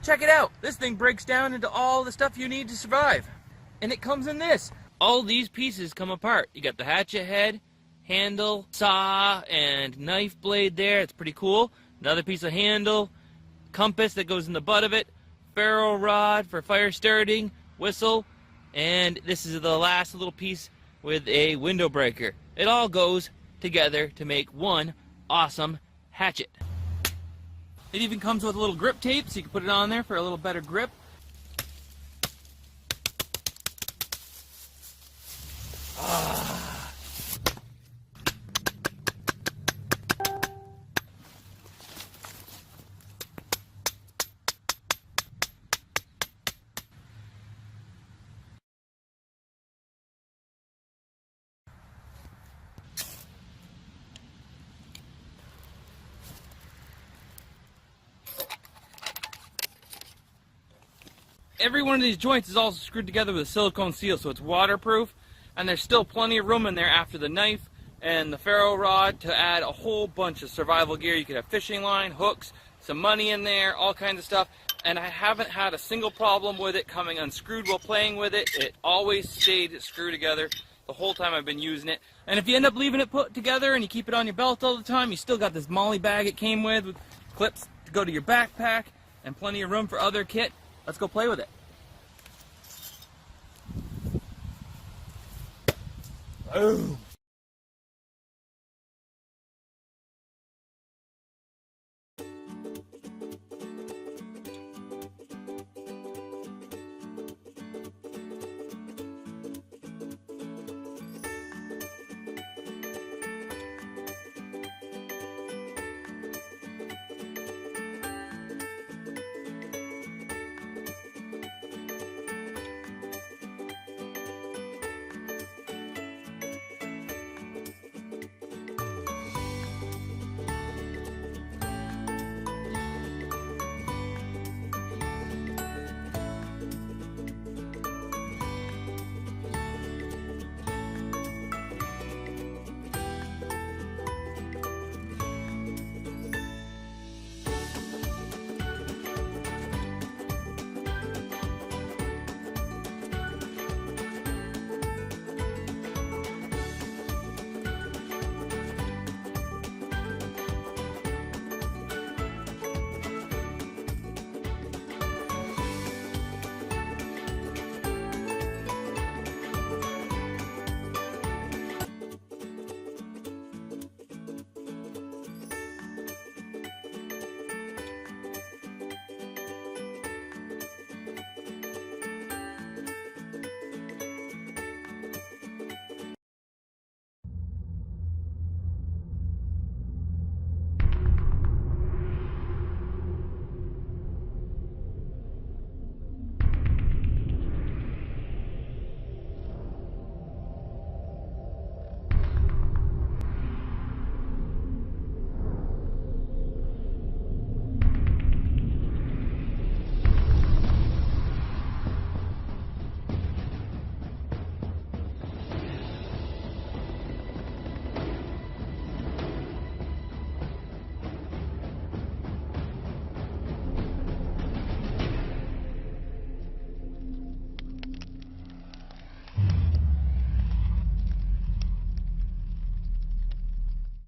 Check it out. This thing breaks down into all the stuff you need to survive. And it comes in this. All these pieces come apart. You got the hatchet head, handle, saw, and knife blade there. It's pretty cool. Another piece of handle, compass that goes in the butt of it, ferro rod for fire starting, whistle, and this is the last little piece with a window breaker. It all goes together to make one awesome hatchet. It even comes with a little grip tape, so you can put it on there for a little better grip. Every one of these joints is also screwed together with a silicone seal, so it's waterproof, and there's still plenty of room in there after the knife and the ferro rod to add a whole bunch of survival gear. You could have fishing line, hooks, some money in there, all kinds of stuff, and I haven't had a single problem with it coming unscrewed while playing with it. It always stayed screwed together the whole time I've been using it. And if you end up leaving it put together and you keep it on your belt all the time, you still got this molly bag it came with clips to go to your backpack and plenty of room for other kit. Let's go play with it. Boom.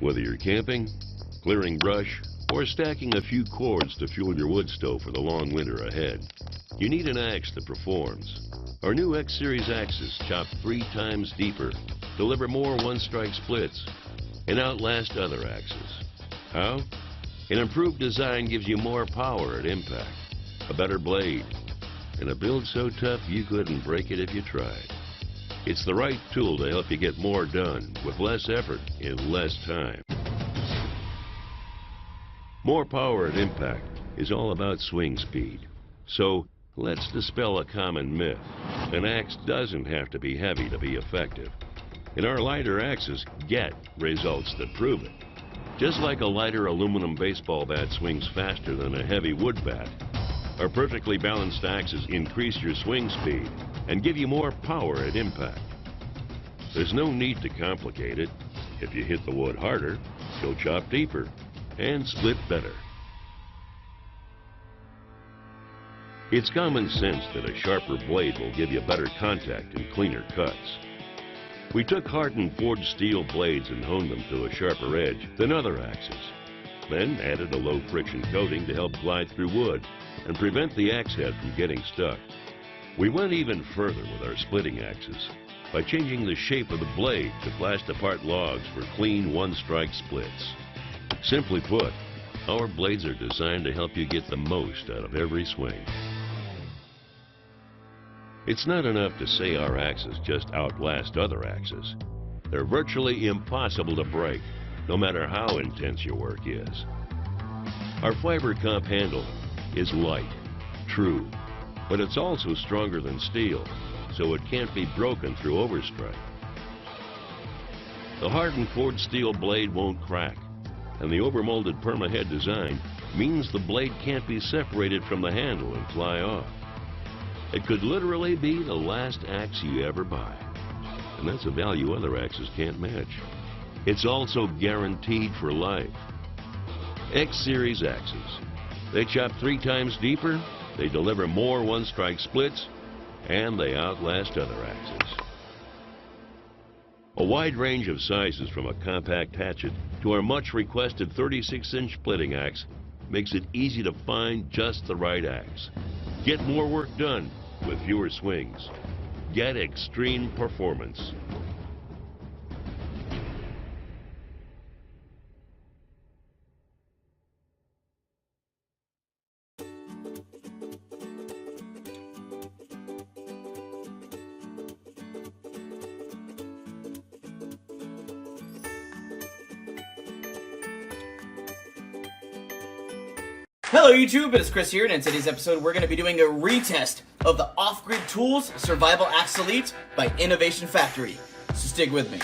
Whether you're camping, clearing brush, or stacking a few cords to fuel your wood stove for the long winter ahead, you need an axe that performs. Our new X Series axes chop 3 times deeper, deliver more one-strike splits, and outlast other axes. How? An improved design gives you more power at impact, a better blade, and a build so tough you couldn't break it if you tried. It's the right tool to help you get more done with less effort in less time. More power at impact is all about swing speed. So let's dispel a common myth. An axe doesn't have to be heavy to be effective. And our lighter axes get results that prove it. Just like a lighter aluminum baseball bat swings faster than a heavy wood bat, our perfectly balanced axes increase your swing speed and give you more power at impact. There's no need to complicate it. If you hit the wood harder, you'll chop deeper and split better. It's common sense that a sharper blade will give you better contact and cleaner cuts. We took hardened forged steel blades and honed them to a sharper edge than other axes. Then added a low friction coating to help glide through wood and prevent the axe head from getting stuck. We went even further with our splitting axes by changing the shape of the blade to blast apart logs for clean one-strike splits. Simply put, our blades are designed to help you get the most out of every swing. It's not enough to say our axes just outlast other axes. They're virtually impossible to break, no matter how intense your work is. Our fiber comp handle is light, true, but it's also stronger than steel, so it can't be broken through overstrike. The hardened forged steel blade won't crack, and the overmolded perma-head design means the blade can't be separated from the handle and fly off. It could literally be the last axe you ever buy, and that's a value other axes can't match. It's also guaranteed for life. X-Series axes. They chop 3 times deeper, they deliver more one-strike splits, and they outlast other axes. A wide range of sizes from a compact hatchet to our much requested 36-inch splitting axe makes it easy to find just the right axe. Get more work done with fewer swings. Get extreme performance. Hello YouTube, it's Chris here, and in today's episode we're going to be doing a retest of the Off-Grid Tools Survival Axe Elite by Innovation Factory. So stick with me.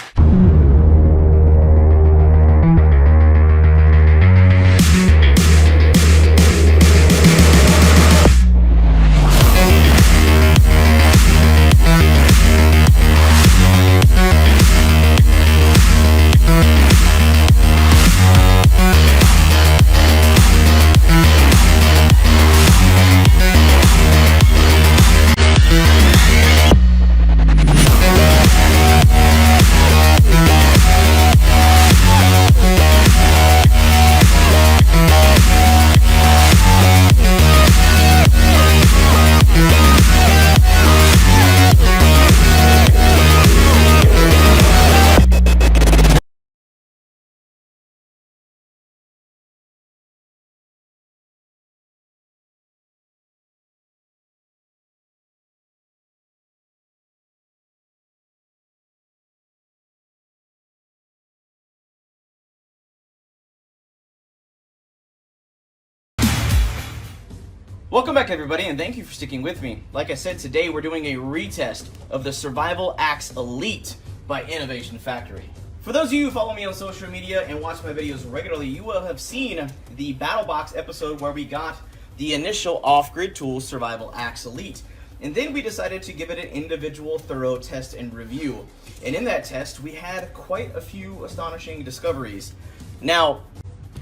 Welcome back everybody, and thank you for sticking with me. Like I said, today we're doing a retest of the Survival Axe Elite by Innovation Factory. For those of you who follow me on social media and watch my videos regularly, you will have seen the Battle Box episode where we got the initial Off-Grid Tools Survival Axe Elite. And then we decided to give it an individual thorough test and review. And in that test, we had quite a few astonishing discoveries. Now,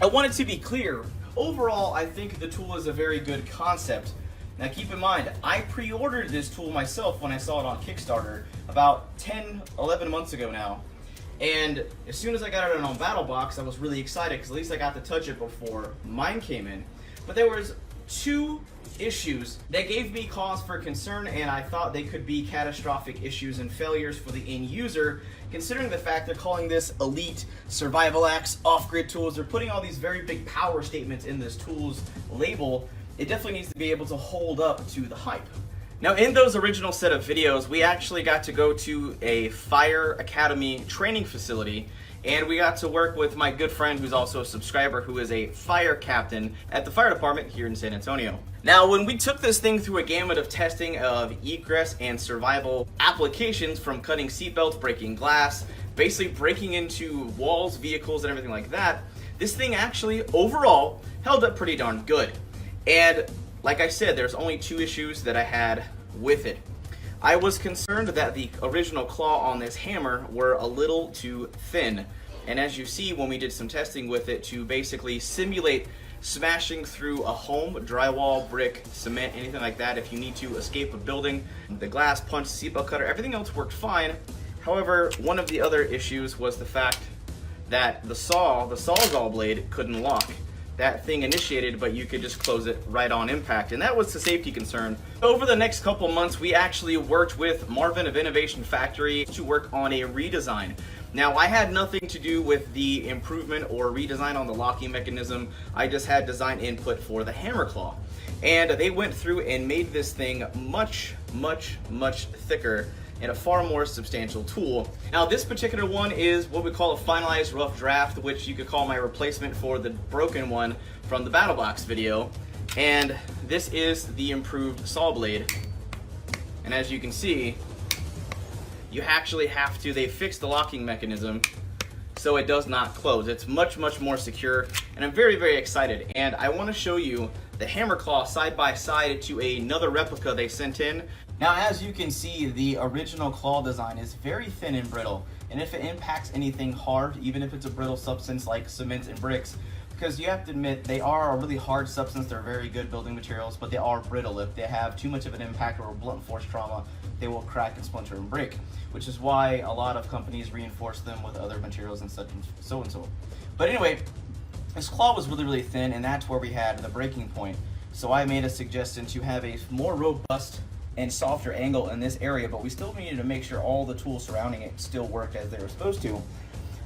I wanted to be clear. Overall, I think the tool is a very good concept. Now keep in mind, I pre-ordered this tool myself when I saw it on Kickstarter about 10-11 months ago now. And as soon as I got it on BattleBox, I was really excited because at least I got to touch it before mine came in. But there was 2 issues that gave me cause for concern, and I thought they could be catastrophic issues and failures for the end user, considering the fact they're calling this Elite Survival Axe Off-Grid Tools. They're putting all these very big power statements in this tool's label. It definitely needs to be able to hold up to the hype. Now, in those original set of videos, we actually got to go to a Fire Academy training facility, and we got to work with my good friend who's also a subscriber who is a fire captain at the fire department here in San Antonio. Now, when we took this thing through a gamut of testing of egress and survival applications, from cutting seatbelts, breaking glass, basically breaking into walls, vehicles, and everything like that, this thing actually, overall, held up pretty darn good. And like I said, there's only 2 issues that I had with it. I was concerned that the original claw on this hammer were a little too thin. And as you see, when we did some testing with it to basically simulate smashing through a home, drywall, brick, cement, anything like that. If you need to escape a building, the glass punch, seatbelt cutter, everything else worked fine. However, one of the other issues was the fact that the Sawzall blade couldn't lock. That thing initiated, but you could just close it right on impact, and that was the safety concern. Over the next couple months, we actually worked with Marvin of Innovation Factory to work on a redesign. Now, I had nothing to do with the improvement or redesign on the locking mechanism. I just had design input for the hammer claw. And they went through and made this thing much, much, much thicker and a far more substantial tool. Now, this particular one is what we call a finalized rough draft, which you could call my replacement for the broken one from the Battle Box video. And this is the improved saw blade. And as you can see, you actually have to, they fixed the locking mechanism so it does not close. It's much, much more secure, and I'm very, very excited. And I want to show you the hammer claw side by side to another replica they sent in. Now, as you can see, the original claw design is very thin and brittle, and if it impacts anything hard, even if it's a brittle substance like cement and bricks, because you have to admit they are a really hard substance, they're very good building materials, but they are brittle. If they have too much of an impact or blunt force trauma, they will crack and splinter and break, which is why a lot of companies reinforce them with other materials and such and so. But anyway, this claw was really, really thin, and that's where we had the breaking point. So I made a suggestion to have a more robust and softer angle in this area, but we still needed to make sure all the tools surrounding it still worked as they were supposed to.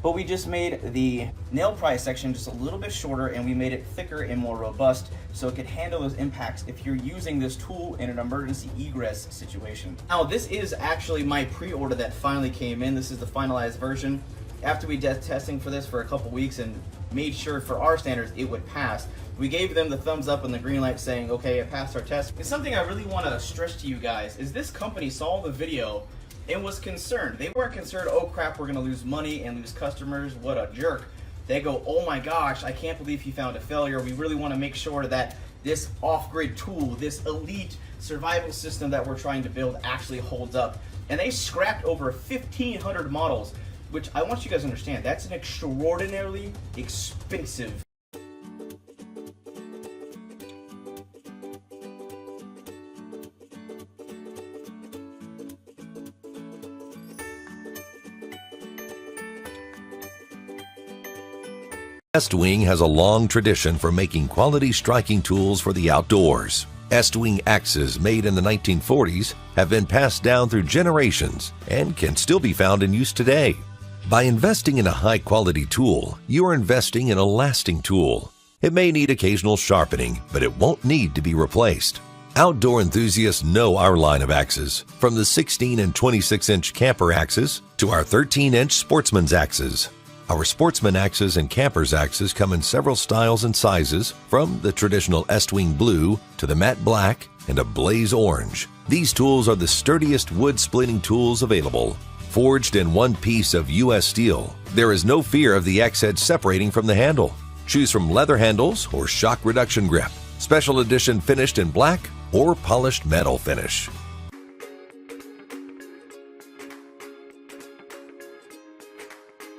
But we just made the nail prise section just a little bit shorter, and we made it thicker and more robust so it could handle those impacts if you're using this tool in an emergency egress situation. Now, this is actually my pre-order that finally came in. This is the finalized version. After we did testing for this for a couple weeks and made sure for our standards it would pass, we gave them the thumbs up and the green light saying, okay, it passed our test. And something I really want to stress to you guys is this company saw the video and was concerned. They weren't concerned, oh crap, we're gonna lose money and lose customers, what a jerk. They go, oh my gosh, I can't believe he found a failure. We really wanna make sure that this off-grid tool, this elite survival system that we're trying to build actually holds up. And they scrapped over 1,500 models, which I want you guys to understand, that's an extraordinarily expensive. Estwing has a long tradition for making quality striking tools for the outdoors. Estwing axes made in the 1940s have been passed down through generations and can still be found in use today. By investing in a high-quality tool, you are investing in a lasting tool. It may need occasional sharpening, but it won't need to be replaced. Outdoor enthusiasts know our line of axes, from the 16 and 26-inch camper axes to our 13-inch Sportsmans axes. Our Sportsman axes and Campers axes come in several styles and sizes, from the traditional Estwing blue to the matte black and a blaze orange. These tools are the sturdiest wood splitting tools available. Forged in one piece of U.S. steel, there is no fear of the axe head separating from the handle. Choose from leather handles or shock reduction grip, special edition finished in black or polished metal finish.